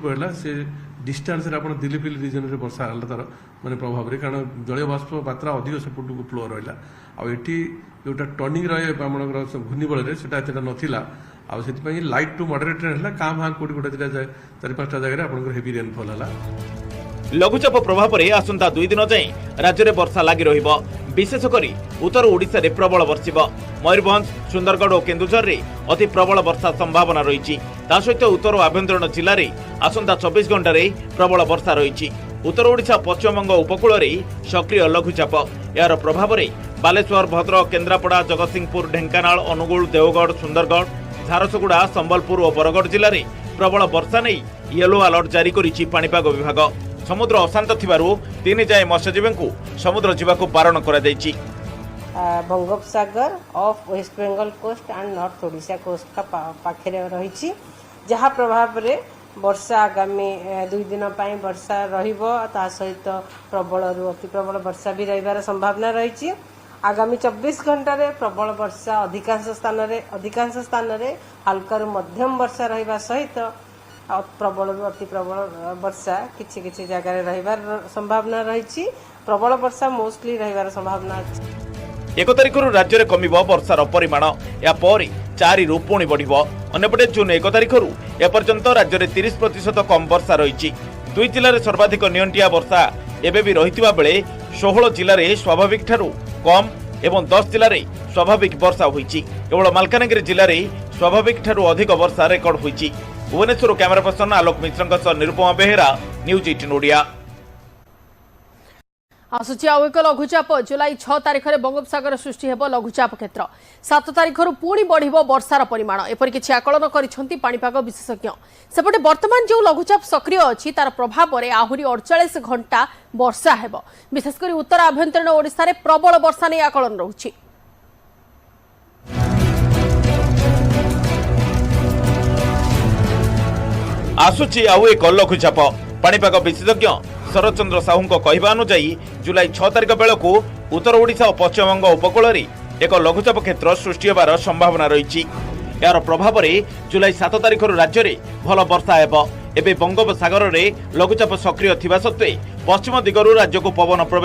पड़ा से distance Delhi फिल्ली region में वर्षा है तार मानने प्रभाव में कारण जलीय बाष्प मात्रा अधिक सेपट को फ्लो रहा आठी जोटा टर्निंग रहे घूर्णिबल से नाला आई लाइट टू मॉडरेट रेन है क्या भाग कौटी गोटे चार पांचटा जगह आप हेवी रेनफॉल है। लघुचाप प्रभाव में आसंता 2 दिन जाए राज्य में वर्षा लगी रहिबो विशेषकर उत्तर ओडिशा रे प्रबल वर्षिब मयूरभंज सुंदरगढ़ और केन्दुझर रे अति प्रबल वर्षा संभावना रही सहित उत्तर और आभ्यंतरीण जिले में आसंता 24 घंटा प्रबल वर्षा रही। उत्तर ओडिशा पश्चिमबंग उपकूल में सक्रिय लघुचाप यार प्रभाव में बालेश्वर भद्रक केन्द्रापड़ा जगतसिंहपुर ढेंकानाल अनुगुल देवगढ़ सुंदरगढ़ झारसुगुड़ा संबलपुर और बरगढ़ जिले में प्रबल वर्षा नहीं येलो अलर्ट जारी करिछि पाणीपाग विभाग। समुद्र अशांत थिबारु 3 जाए मत्स्यजीवी को समुद्र जीवाक बारण करा जायछि। बंगोपसागर of West Bengal coast and north Odisha coast का पाखे रही जहाँ प्रभाव रे वर्षा आगामी 2 दिन पर वर्षा रहिबो ता सहित प्रबल रु अति प्रबल वर्षा भी रहिबार संभावना रही। आगामी 24 घंटा रे प्रबल वर्षा अधिकांश स्थान रे हल्का रु मध्यम वर्षा रहिबा सहित प्रबल रु अति प्रबल वर्षा किछि किछि जगह रहिबार संभावना रही। प्रबल वर्षा मोस्टली रहिबार संभावना अछि। 1 तारिख राज्य में कमिब वर्षार परिमाण या 4 रु पुणी बढ़िबो। अन्यपटे जून 1 तारिख एपर्यंत राज्य में 30% कम वर्षा रही। 2 जिले में सर्वाधिक नियंटिया वर्षा एबे भी रहितिबा बेले 16 जिले में स्वाभाविक ठारू कम एवं 10 जिले में स्वाभाविक वर्षा होईछि। केवल मालकानगिरी जिले में स्वाभाविक ठारू अधिक वर्षा रेकर्ड होईछि। भुवनेश्वर कैमरा पर्सन आलोक मिश्र निरुपमा बेहेरा न्यूज 18 ओडिया। आसुची आउ एक लघुचाप जुलाई 6 तारिख में बंगोपसागर सृष्टि हेब लघुचाप क्षेत्र 7 तारिख पुणी बढ़िबो वर्षार परिमाण एपरि किछि आकलन करिसेंती पाणीपाग विशेषज्ञ। सेपटे वर्तमान जो लघुचाप सक्रिय अछि तार प्रभाव में आहुरी 48 घंटा वर्षा हेब विशेषकर उत्तर आभ्यंतरीण ओडिशा रे प्रबल वर्षा नै आकलन रहुछि। आसुची आउ एक लघुचाप पाणीपाग विशेषज्ञ शरदचंद्र साहू कहवा अनुसार जुलाई 6 तारिख बेलू उत्तर ओडिशा और पश्चिमबंग उपकूल में एक लघुचाप क्षेत्र सृष्टि होबार संभावना रही। यार प्रभाव में जुलाई 7 तारिख राज्य में भल वर्षा हेब। एबे बंगोपसागर में लघुचाप सक्रिय थिबा सत्वे पश्चिम दिगरू राज्य को पवन प्रवेश